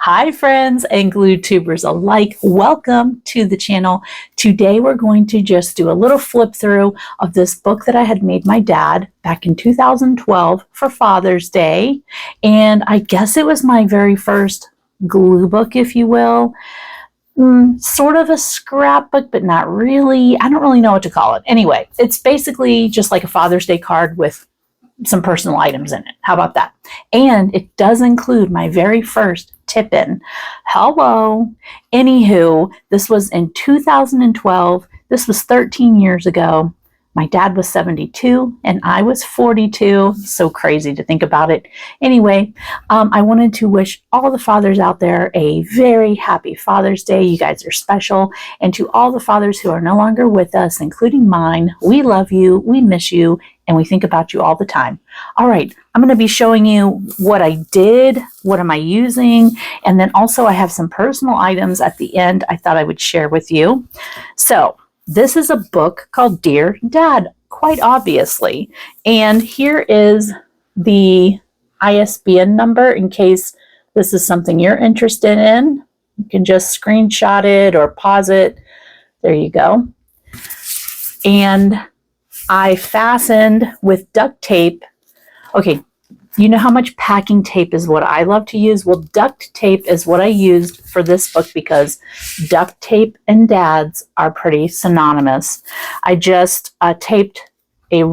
Hi friends and glue tubers alike, welcome to the channel. Today we're going to just do a little flip through of this book that I had made my dad back in 2012 for Father's Day, and I guess it was my very first glue book, if you will. Sort of a scrapbook, but not really. I don't really know what to call it. Anyway, it's basically just like a Father's Day card with some personal items in it. How about that? And it does include my very first tip-in. Hello. Anywho, this was in 2012. This was 13 years ago. My dad was 72 and I was 42. So crazy to think about it. Anyway, I wanted to wish all the fathers out there a very happy Father's Day. You guys are special. And to all the fathers who are no longer with us, including mine, we love you, we miss you, and we think about you all the time. All right, I'm going to be showing you what I did, what am I using, and then also I have some personal items at the end I thought I would share with you. So this is a book called Dear Dad, quite obviously. And here is the ISBN number in case this is something you're interested in. You can just screenshot it or pause it. There you go. And I fastened with duct tape. Okay, you know how much packing tape is what I love to use? Well, duct tape is what I used for this book because duct tape and dads are pretty synonymous. I just taped a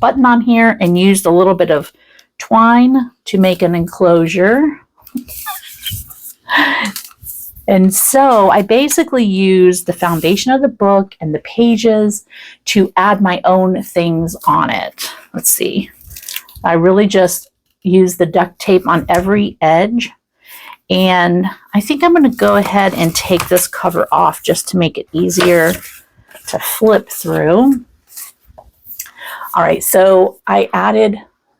button on here and used a little bit of twine to make an enclosure. And so I basically used the foundation of the book and the pages to add my own things on it. Let's see. I really just used the duct tape on every edge. And I think I'm going to go ahead and take this cover off just to make it easier to flip through. All right, so I added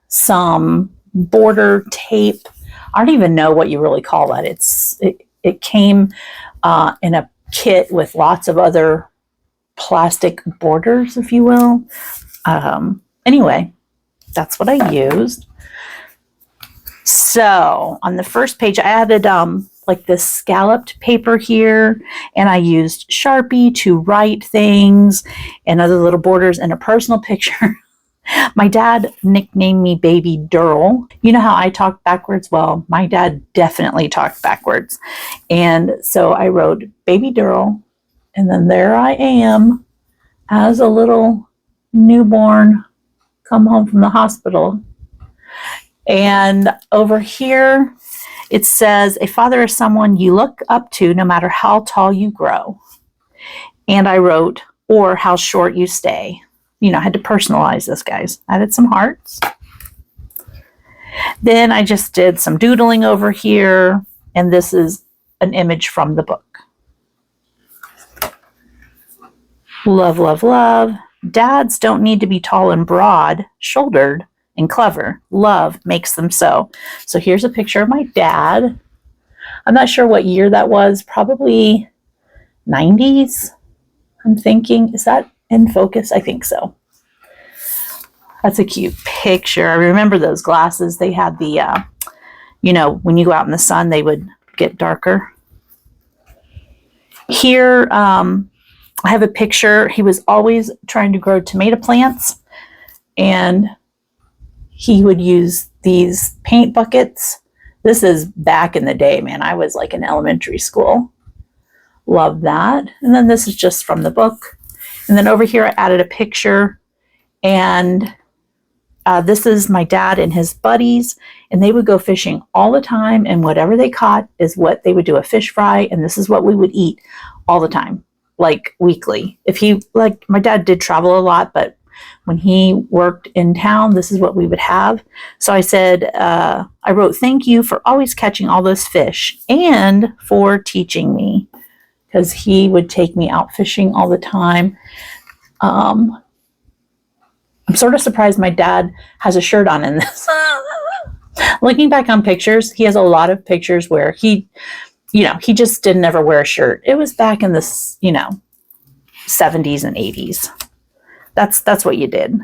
some border tape. I don't even know what you really call that. It came in a kit with lots of other plastic borders, if you will. Anyway, that's what I used. So on the first page, I added like this scalloped paper here, and I used Sharpie to write things and other little borders and a personal picture. My dad nicknamed me Baby Durl. You know how I talk backwards? Well, my dad definitely talked backwards. And so I wrote Baby Durl, and then there I am as a little newborn come home from the hospital. And over here, it says, a father is someone you look up to no matter how tall you grow. And I wrote, or how short you stay. You know, I had to personalize this, guys. Added some hearts. Then I just did some doodling over here. And this is an image from the book. Love, love, love. Dads don't need to be tall and broad-shouldered and clever. Love makes them so. So here's a picture of my dad. I'm not sure what year that was. Probably 90s, I'm thinking. Is that in focus? I think so. That's a cute picture. I remember those glasses. They had the, you know, when you go out in the sun, they would get darker. Here, I have a picture. He was always trying to grow tomato plants, and he would use these paint buckets. This is back in the day, man. I was like in elementary school. Love that. And then this is just from the book. And then over here, I added a picture, and this is my dad and his buddies, and they would go fishing all the time, and whatever they caught is what they would do a fish fry, and this is what we would eat all the time, like weekly. Like my dad did travel a lot, but when he worked in town, this is what we would have. So I said, I wrote, thank you for always catching all those fish and for teaching me, because he would take me out fishing all the time. I'm sort of surprised my dad has a shirt on in this. Looking back on pictures, he has a lot of pictures where he just didn't ever wear a shirt. It was back in the, 70s and 80s. That's what you did.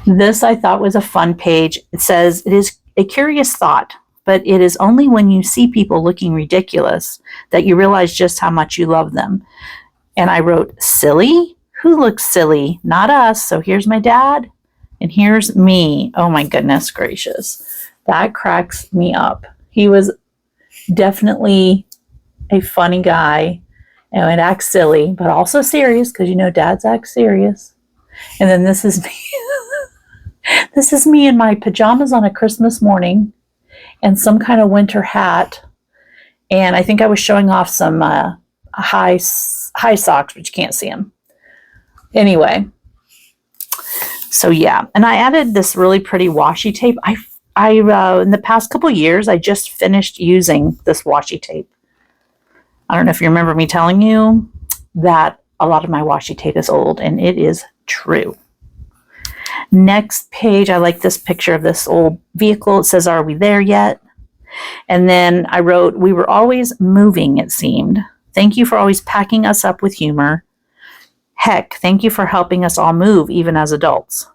This I thought was a fun page. It says, it is a curious thought but it is only when you see people looking ridiculous that you realize just how much you love them. And I wrote, silly? Who looks silly? Not us. So here's my dad, and here's me. Oh my goodness gracious. That cracks me up. He was definitely a funny guy and would act silly, but also serious, because you know dads act serious. And then this is me. This is me in my pajamas on a Christmas morning and some kind of winter hat. And I think I was showing off some high socks, but you can't see them. Anyway, so yeah. And I added this really pretty washi tape. I in the past couple years, I just finished using this washi tape. I don't know if you remember me telling you that a lot of my washi tape is old, and it is true. Next page, I like this picture of this old vehicle. It says, "Are we there yet?" And then I wrote, "We were always moving, it seemed. Thank you for always packing us up with humor. Heck, thank you for helping us all move, even as adults."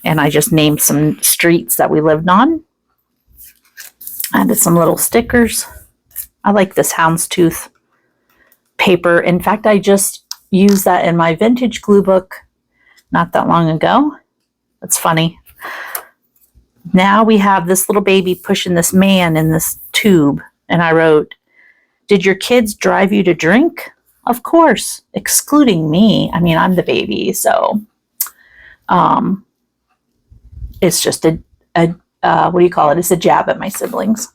And I just named some streets that we lived on. I added some little stickers. I like this houndstooth paper. In fact, I just used that in my vintage glue book not that long ago. That's funny. Now we have this little baby pushing this man in this tube. And I wrote, "Did your kids drive you to drink?" Of course, excluding me. I mean, I'm the baby, so it's just a what do you call it? It's a jab at my siblings.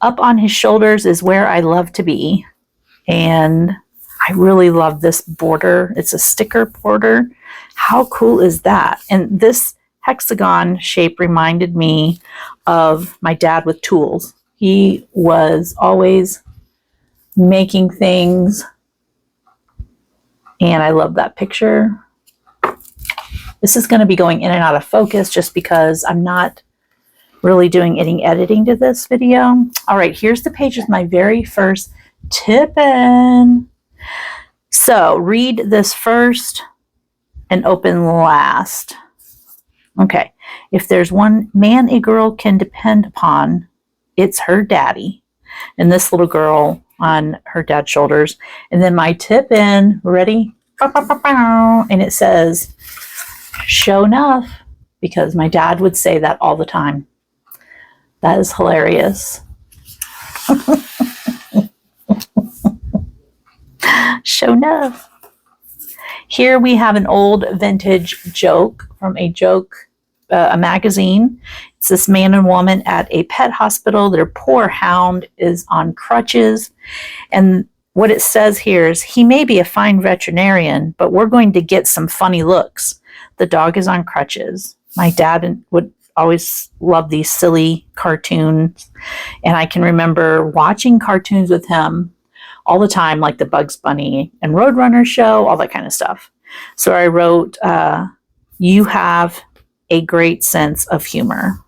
Up on his shoulders is where I love to be. And I really love this border. It's a sticker border. How cool is that? And this hexagon shape reminded me of my dad with tools. He was always making things. And I love that picture. This is going to be going in and out of focus just because I'm not really doing any editing to this video. All right, here's the page with my very first tip-in. So read this first and open last. Okay, if there's one man a girl can depend upon, it's her daddy. And this little girl on her dad's shoulders. And then my tip-in, ready? And it says, "Show enough," because my dad would say that all the time. That is hilarious. Show enough. Here we have an old vintage joke from a magazine. It's this man and woman at a pet hospital. Their poor hound is on crutches. And what it says here is, "He may be a fine veterinarian, but we're going to get some funny looks. The dog is on crutches." My dad would always love these silly cartoons. And I can remember watching cartoons with him all the time, like the Bugs Bunny and Roadrunner show, all that kind of stuff. So I wrote, "You have a great sense of humor."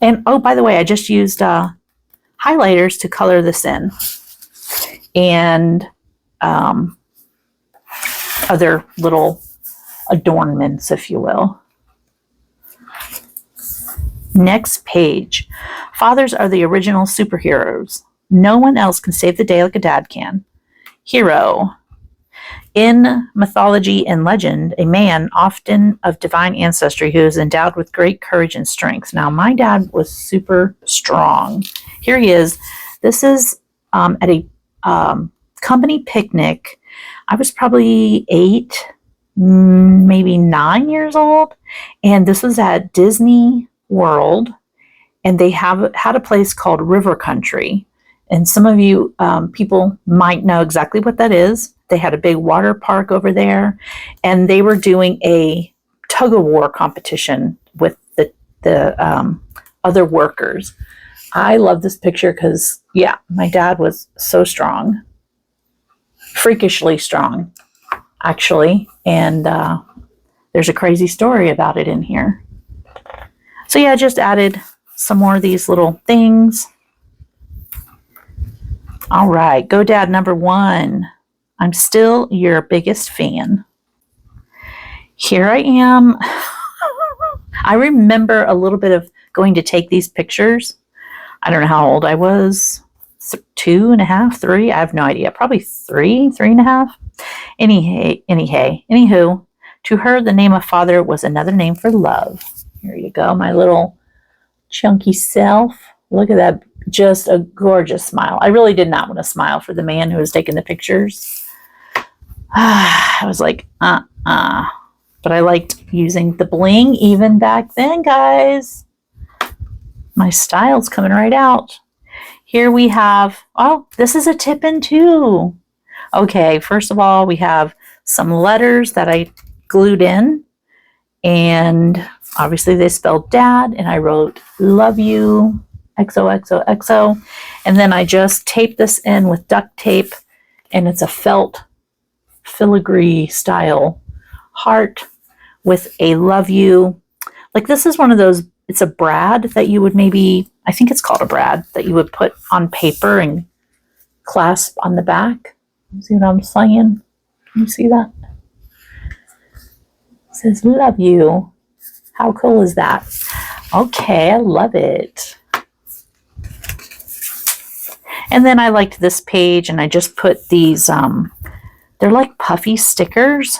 And oh, by the way, I just used highlighters to color this in. And other little adornments, if you will. Next page. Fathers are the original superheroes. No one else can save the day like a dad can. Hero. In mythology and legend, a man often of divine ancestry who is endowed with great courage and strength. Now, my dad was super strong. Here he is. This is at a company picnic. I was probably 8, maybe 9 years old. And this was at Disney World. And they had a place called River Country. And some of you people might know exactly what that is. They had a big water park over there, and they were doing a tug of war competition with the other workers. I love this picture because, yeah, my dad was so strong, freakishly strong, actually. And there's a crazy story about it in here. So yeah, I just added some more of these little things. All right, go dad number 1. I'm still your biggest fan. Here I am I remember a little bit of going to take these pictures. I don't know how old I was, 2.5, 3. I have no idea. Probably 3.5. Anywho, to her, the name of father was another name for love. Here you go, my little chunky self. Look at that, just a gorgeous smile. I really did not want to smile for the man who was taking the pictures. I was like, But I liked using the bling even back then, guys. My style's coming right out. Here we have, oh, this is a tip in too. Okay, first of all, we have some letters that I glued in, and obviously they spelled dad, and I wrote love you, XOXOXO, and then I just taped this in with duct tape, and it's a felt filigree style heart with a love you. Like, this is one of those, it's a brad that you would maybe, I think it's called a brad, that you would put on paper and clasp on the back. You see what I'm saying? Can you see that? It says love you. How cool is that? Okay, I love it. And then I liked this page, and I just put these, they're like puffy stickers.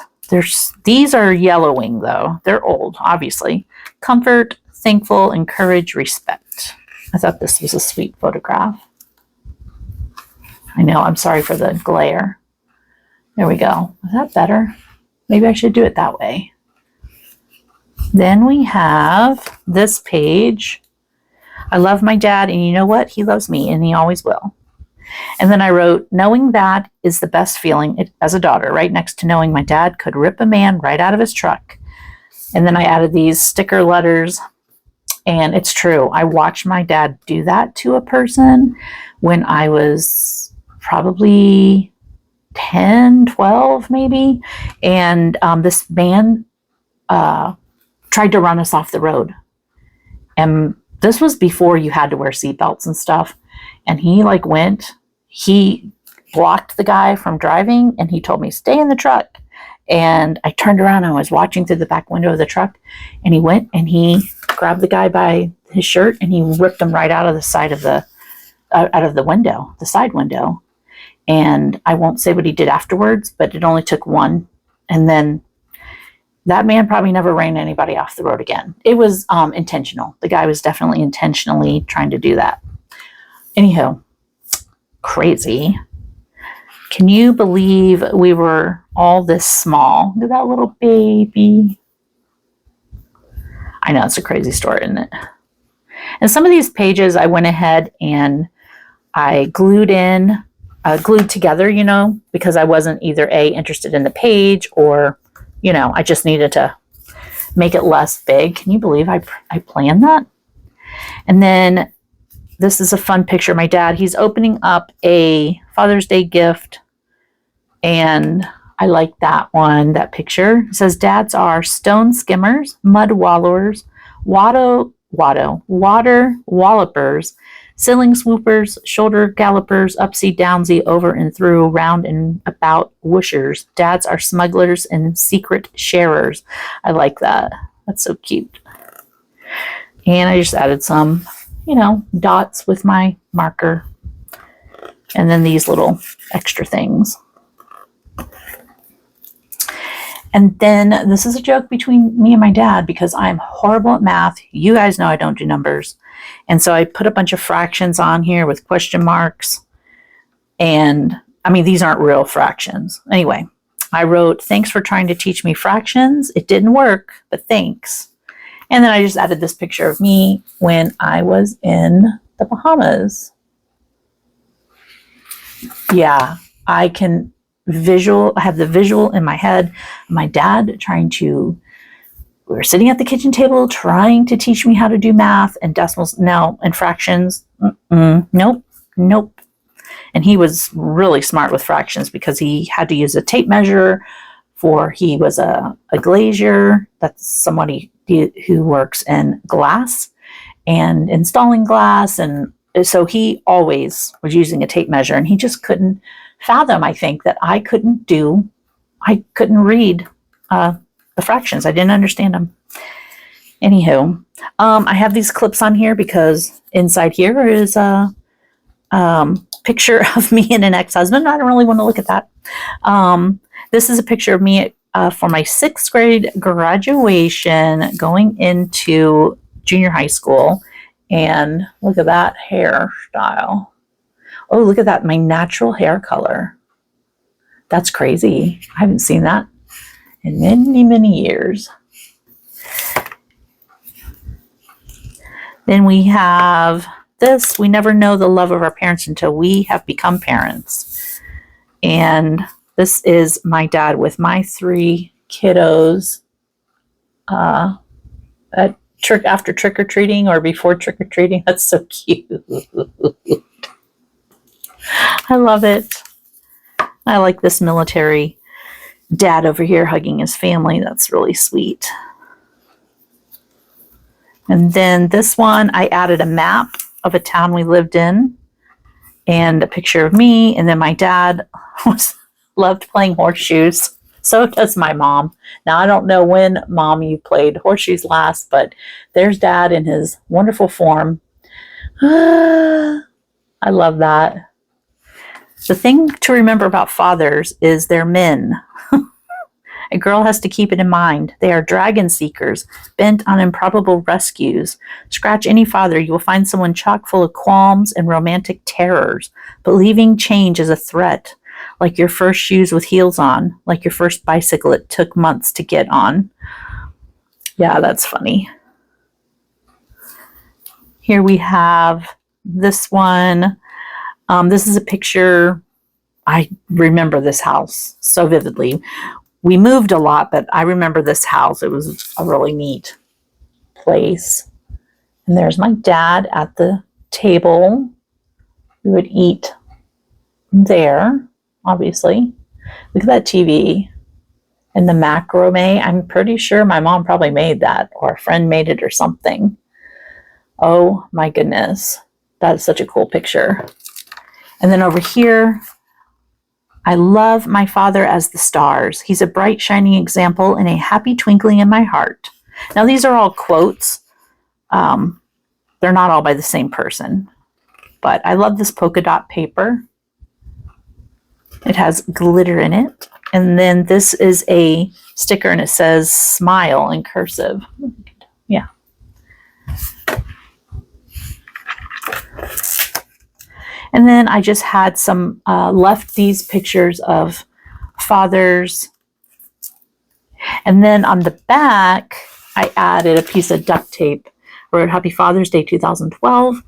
These are yellowing though. They're old, obviously. Comfort, thankful, encourage, respect. I thought this was a sweet photograph. I know, I'm sorry for the glare. There we go. Is that better? Maybe I should do it that way. Then we have this page. I love my dad, and you know what? He loves me, and he always will. And then I wrote, knowing that is the best feeling as a daughter, right next to knowing my dad could rip a man right out of his truck. And then I added these sticker letters, and it's true. I watched my dad do that to a person when I was probably 10, 12 maybe. And this man tried to run us off the road. And this was before you had to wear seatbelts and stuff. And he he blocked the guy from driving, and he told me, stay in the truck. And I turned around, and I was watching through the back window of the truck, and he went and he grabbed the guy by his shirt, and he ripped him right out of the side of the window, the side window. And I won't say what he did afterwards, but it only took one. And then that man probably never ran anybody off the road again. It was intentional. The guy was definitely intentionally trying to do that. Anyhow, crazy. Can you believe we were all this small? Look at that little baby. I know, it's a crazy story, isn't it? And some of these pages I went ahead and I glued together, because I wasn't either interested in the page, or, I just needed to make it less big. Can you believe I planned that? And then this is a fun picture. My dad, he's opening up a Father's Day gift, and I like that one, that picture. It says, dads are stone skimmers, mud wallowers, water wallopers, ceiling swoopers, shoulder gallopers, upsy downsy, over and through, round and about whooshers. Dads are smugglers and secret sharers. I like that. That's so cute. And I just added some, dots with my marker. And then these little extra things. And then this is a joke between me and my dad, because I'm horrible at math. You guys know I don't do numbers. And so I put a bunch of fractions on here with question marks. And these aren't real fractions. Anyway, I wrote, thanks for trying to teach me fractions. It didn't work, but thanks. And then I just added this picture of me when I was in the Bahamas. Yeah, I have the visual in my head. My dad we were sitting at the kitchen table trying to teach me how to do math and decimals, no, and fractions. Nope. And he was really smart with fractions, because he had to use a tape measure he was a glazier. That's somebody who works in glass and installing glass. And so he always was using a tape measure, and he just couldn't fathom, I think, that I couldn't read the fractions. I didn't understand them. Anywho, I have these clips on here because inside here is a picture of me and an ex-husband. I don't really want to look at that. This is a picture of me for my 6th grade graduation going into junior high school. And look at that hairstyle. Oh, look at that, my natural hair color. That's crazy. I haven't seen that in many, many years. Then we have this. We never know the love of our parents until we have become parents. And this is my dad with my 3 kiddos after trick-or-treating or before trick-or-treating. That's so cute. I love it. I like this military dad over here hugging his family. That's really sweet. And then this one, I added a map of a town we lived in and a picture of me. And then my dad loved playing horseshoes. So does my mom. Now, I don't know when, Mom, you played horseshoes last, but there's Dad in his wonderful form. I love that. The thing to remember about fathers is they're men. A girl has to keep it in mind. They are dragon seekers, bent on improbable rescues. Scratch any father, you will find someone chock full of qualms and romantic terrors, believing change is a threat, like your first shoes with heels on, like your first bicycle it took months to get on. Yeah, that's funny. Here we have this one. This is a picture. I remember this house so vividly. We moved a lot, but I remember this house. It was a really neat place. And there's my dad at the table. We would eat there, obviously. Look at that TV and the macrame. I'm pretty sure my mom probably made that, or a friend made it or something. Oh my goodness. That is such a cool picture. And then over here, I love my father as the stars. He's a bright, shining example and a happy twinkling in my heart. Now, these are all quotes. They're not all by the same person. But I love this polka dot paper. It has glitter in it. And then this is a sticker and it says smile in cursive. Yeah. And then I just had some, left these pictures of fathers. And then on the back, I added a piece of duct tape. Wrote Happy Father's Day 2012.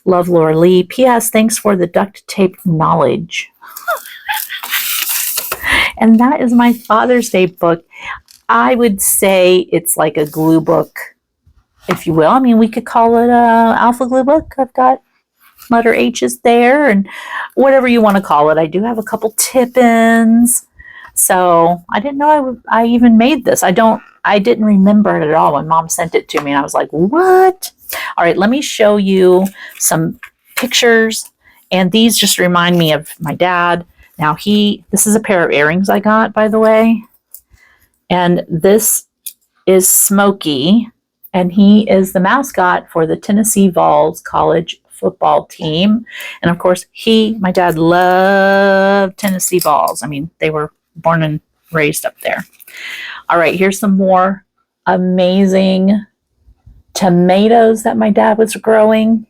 Love, Laura Lee. P.S. Thanks for the duct tape knowledge. And that is my Father's Day book. I would say it's like a glue book, if you will. I mean, we could call it a alpha glue book. I've got letter H's there and whatever you want to call it. I do have a couple tip-ins. So I didn't know I even made this. I didn't remember it at all when Mom sent it to me. And I was like, what? All right, let me show you some pictures. And these just remind me of my dad. Now this is a pair of earrings I got, by the way. And this is Smokey. And he is the mascot for the Tennessee Vols college football team. And of course, my dad loved Tennessee Vols. I mean, they were born and raised up there. All right, here's some more amazing tomatoes that my dad was growing.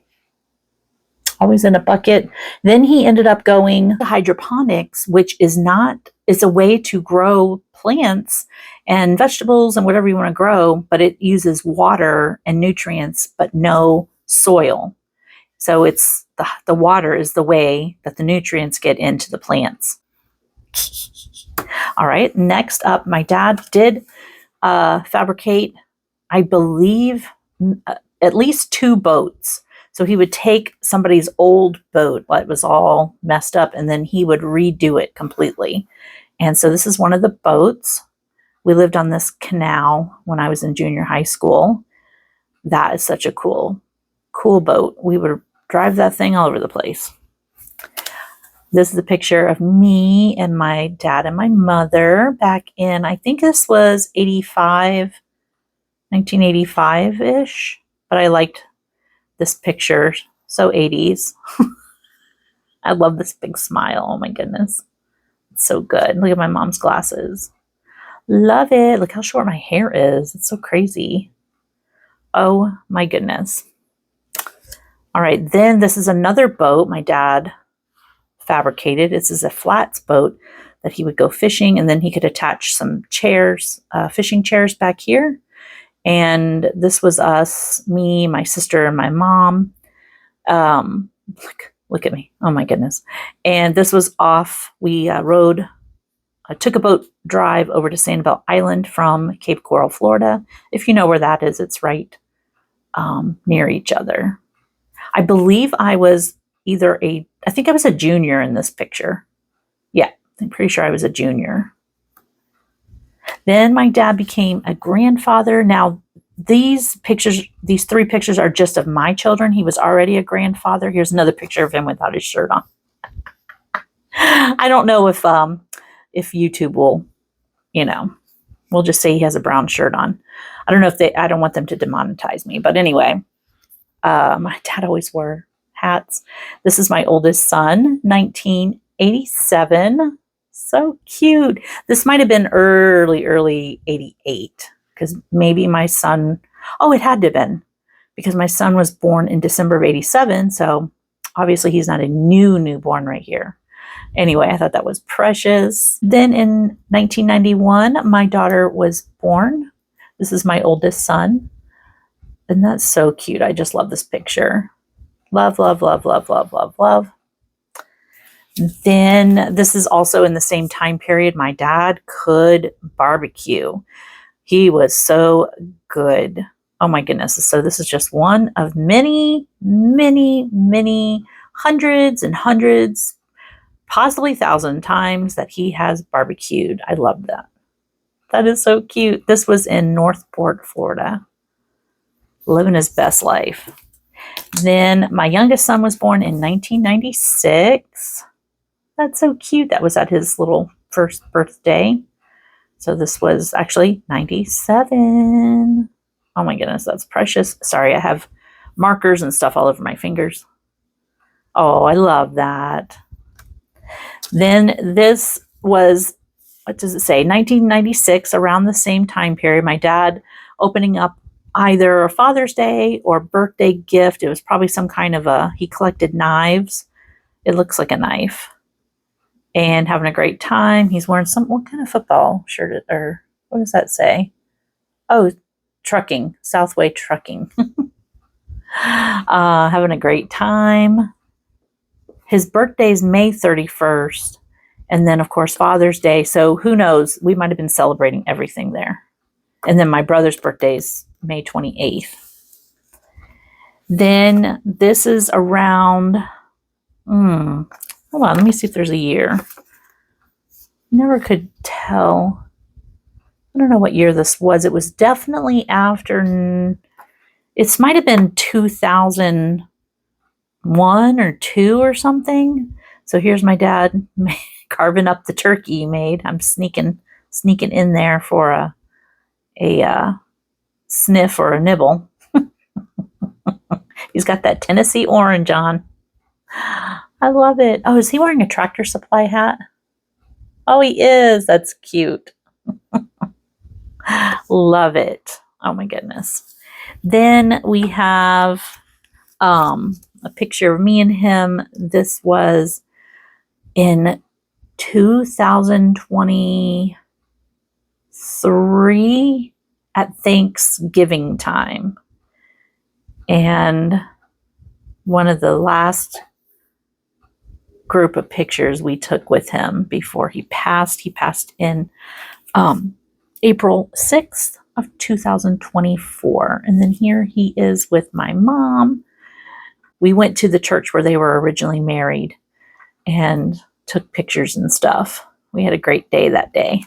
Always in a bucket. Then he ended up going to hydroponics, which is a way to grow plants and vegetables and whatever you want to grow, but it uses water and nutrients, but no soil. So it's the water is the way that the nutrients get into the plants. All right, next up, my dad did fabricate, I believe, at least 2 boats. So he would take somebody's old boat that was all messed up, and then he would redo it completely. And so this is one of the boats. We lived on this canal when I was in junior high school. That is such a cool boat. We would drive that thing all over the place. This is a picture of me and my dad and my mother back in, I think this was 85, 1985-ish, but I liked this picture. So 80s. I love this big smile. Oh my goodness. It's so good. Look at my mom's glasses. Love it. Look how short my hair is. It's so crazy. Oh my goodness. All right, then this is another boat my dad fabricated. This is a flats boat that he would go fishing, and then he could attach some chairs, fishing chairs back here. And this was us, me, my sister, and my mom. Look at me. Oh my goodness. And this was off. We took a boat drive over to Sanibel Island from Cape Coral, Florida. If you know where that is, it's right near each other. I believe I was I think I was a junior in this picture. Yeah, I'm pretty sure I was a junior. Then my dad became a grandfather. Now, these three pictures are just of my children. He was already a grandfather. Here's another picture of him without his shirt on. I don't know if YouTube will, we'll just say he has a brown shirt on. I don't know I don't want them to demonetize me. But anyway, my dad always wore hats. This is my oldest son, 1987. So cute. This might have been early 88, because maybe my son, it had to have been, because my son was born in December of 87. So obviously he's not a newborn right here. Anyway, I thought that was precious. Then in 1991, my daughter was born. This is my oldest son. And that's so cute. I just love this picture. Love, love, love, love, love, love, love. Then this is also in the same time period. My dad could barbecue. He was so good. Oh my goodness. So this is just one of many, many, many hundreds and hundreds, possibly 1,000 times that he has barbecued. I love that. That is so cute. This was in Northport, Florida. Living his best life. Then my youngest son was born in 1996. That's so cute. That was at his little first birthday. So this was actually 97. Oh my goodness, that's precious. Sorry, I have markers and stuff all over my fingers. Oh, I love that. Then this was, what does it say? 1996, around the same time period. My dad opening up either a Father's Day or birthday gift. It was probably some kind of he collected knives. It looks like a knife. And having a great time. He's wearing what kind of football shirt, or what does that say? Oh, trucking, Southway Trucking. Having a great time. His birthday's May 31st. And then, of course, Father's Day. So who knows? We might have been celebrating everything there. And then my brother's birthday's May 28th. Then this is around, hold on, let me see if there's a year. Never could tell. I don't know what year this was. It was definitely after, it might have been 2001 or 2 or something. So here's my dad carving up the turkey he made. I'm sneaking in there for a sniff or a nibble. He's got that Tennessee orange on. I love it. Oh, is he wearing a Tractor Supply hat? Oh, he is. That's cute. Love it. Oh my goodness. Then we have a picture of me and him. This was in 2023 at Thanksgiving time. And one of the last group of pictures we took with him before he passed in April 6th of 2024. And then here he is with my mom. We went to the church where they were originally married and took pictures and stuff. We had a great day that day.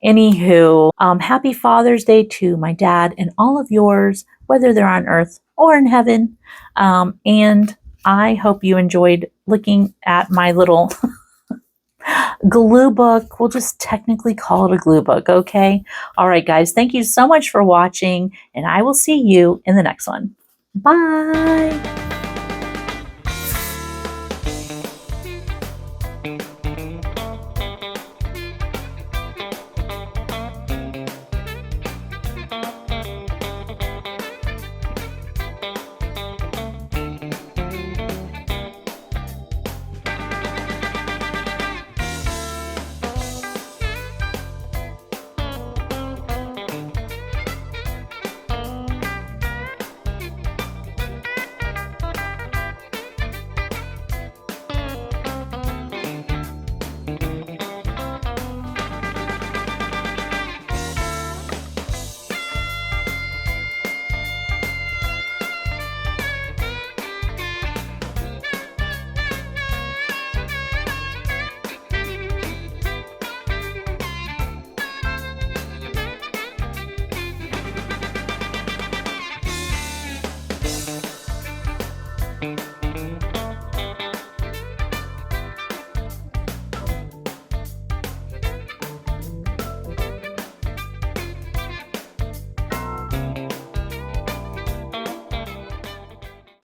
Anywho, happy Father's Day to my dad and all of yours, whether they're on earth or in heaven. And I hope you enjoyed looking at my little Glue book. We'll just technically call it a glue book, okay? All right, guys, thank you so much for watching, and I will see you in the next one. Bye.